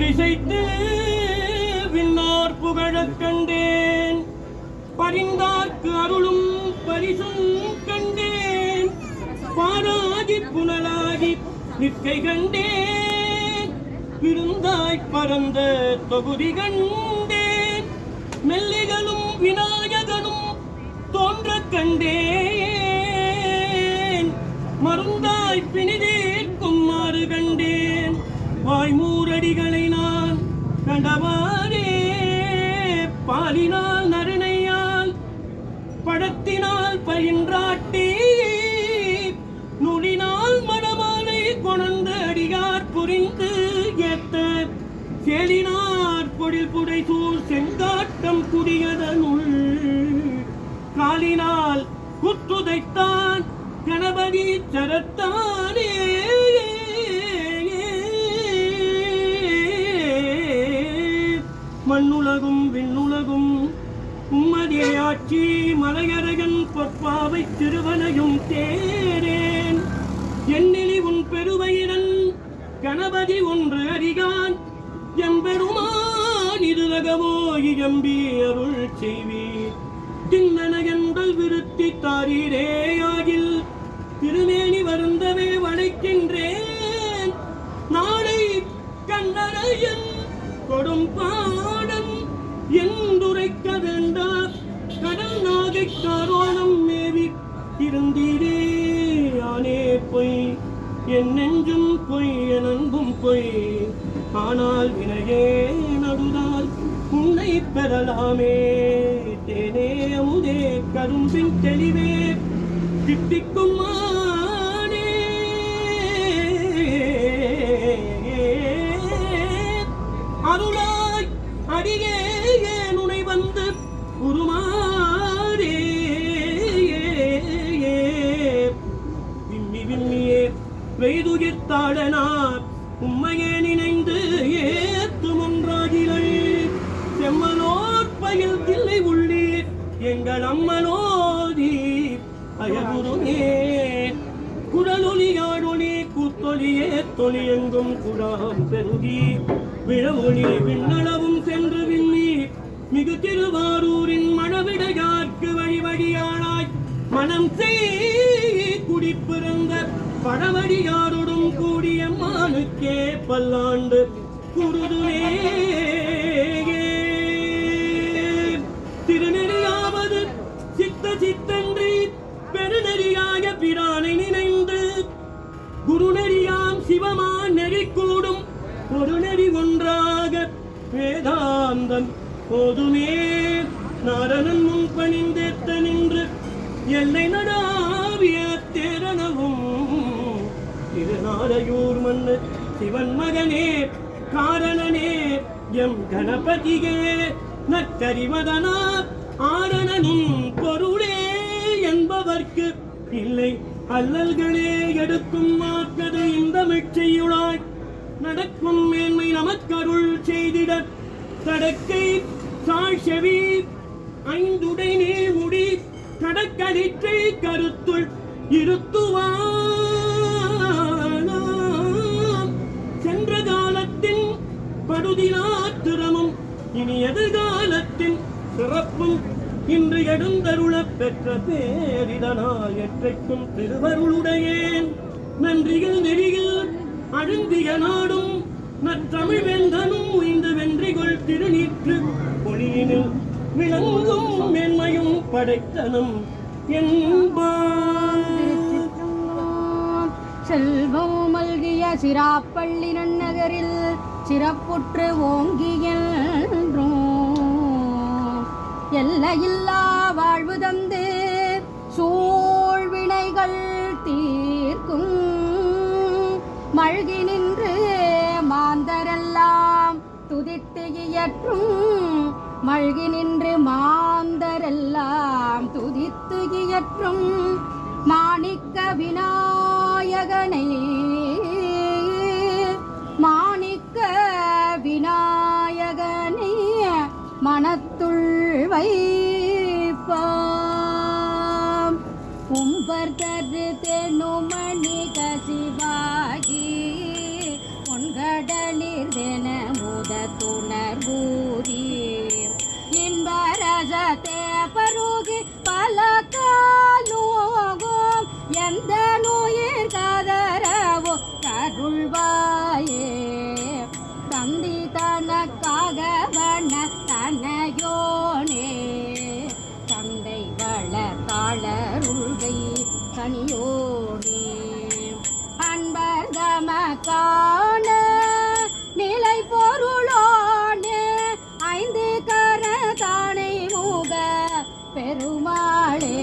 திசைத்து விண்ணோர் புகழக் கண்டேன். பரிந்தார்க்கு அருளும் பரிசும் கண்டேன். பாராகி புனலாகி நிற்கை கண்டேன். விருந்தாய் பரந்த தொகுதி கண்டேன். மெல்லிகளும் விநாயகனும் தோன்ற கண்டேன். மருந்தாய் பிணிதேற்கும் மாறு கண்டேன். வாய்மூரடிகளை நான் கண்டவாறே பாலினால் நறுணையால் படத்தினால் பயின்றாட்டி நுழினால் மணமாலை கொணர்ந்து அடியார் புரிந்து ஏத்த சேலினார் பொழில் புடைசூர் செங்காட்டம் குடியதனுள் காலினால் குத்துதைத்தான் கணபதி சரத்தானே. மண்ணுலகும் விண்ணுலகும் உம்மதே ஆட்சி மலையரகன் பொற்பாவை திருவனையும் தேரேன். எண்ணிலி உன் பெருவயிரன் கணபதி ஒன்று அறிகான். எம்பெருமான் இருலகவோ இயம்பி அருள் செய்வீர். தின்னனையண்டல் விருத்தி தாரீரே ஆகில் திருமேனி வருந்தவே வளைக்கின்றேன். நாளை கண்ணரையன் கொடும் பாடம் என்றுரைக்க வேண்டாம். கடல் நாகை காரோணம் மேவி இருந்தீரே ஆனே பொய் என் நெஞ்சும் பொய் என் அன்பும் பொய். ஆனால் வினையே நடுதால் உன்னை பெறலாமே. தேனே அமுதே கரும்பின் தெளிவே திட்டிக்கும் மானே. அருளாய் அடியே நுனை வந்து உருமாறே. விம்மி விம்மியே வெய்துயிர்த்தாடனார் உம்மையே நினைந்து ஏத்தும் ஒன்றாகிலை. செம்மனோர் பயில் தில்லை உள்ளீர் எங்கள் அம்மனோதி அயகுருமே. குடலொலியாடொலி கூத்தொலியே தொலி எங்கும் குடாம் பெருகி விழவொலி விண்ணளவும் சென்று விண்ணி மிகு திருவாரூரின் மணவிடையார்க்கு வழி வழியாளாய் மனம் செய் குடிப்பிறந்த பழவடியாருடன் கூடிய மானுக்கே பல்லாண்டு குருதுவே. திருநெறியாவது சித்த சித்தன்றி பெருநெறியாய பிரானை நினைந்து குருநெறியாம் சிவமான் நெறி கூடும் ஒரு நெறி ஒன்றாக வேதாந்தம் போதுமே. நாரணன் முன் பணிந்தேத்த நின்று எல்லை நடாவிய தேரனவும் திருநாரையூர் மண்ணு சிவன் மகனே காரணனே எம் கணபதியே நற்றறிவதனா ஆரணனும் பொருளே என்பவர்க்கு இல்லை அல்லல்களே எடுக்கும் மாக்கது இந்த மிச்சையுளாய் நடக்கும் மேன்மை நமக்கருள் செய்திட தடக்கை சாழ்செவி ஐந்துடை நீழ்முடி கடற்கலிற்றை கருத்துள் இருத்துவானாம். சென்ற காலத்தின் படுதிலாத்திரமும் இனி எதிர்காலத்தின் சிறப்பும் இன்று எடுந்தருளப் பெற்ற பேரிதனால் எற்றைக்கும் திருவருளுடையேன். நன்றிகள் நெறியில் அழுந்திய நாடும் நற்றமிழ் வெந்தனும் உய்ந்து வென்றிகொள் திருநீற்று ஒளியினில் விளங்கும் மென்மையும் படைத்தனும் என்பார். செல்வம் மல்கிய சிராப்பள்ளி நன்னகரில் சிறப்புற்று ஓங்கியன்றோம். எல்லையில்லா வாழ்வு தந்து சூழ்வினைகள் தீர்க்கும் மழ்கி நின்று மாந்தரெல்லாம் துதித்து இயற்றும். மழ்கி நின்று மாந்தரெல்லாம் துதித்து இயற்றும் மாணிக்க விநாயகனை மாணிக்க விநாயகனை மனத்துள் வைப்பாம். உம்பர் தரு தெனுமணி கசிவாகி பொன்கடலிர் தென கனியோனே அன்பர் தமக்கான நிலை பொருளோனே ஐந்து கரதானை முக பெருமாளே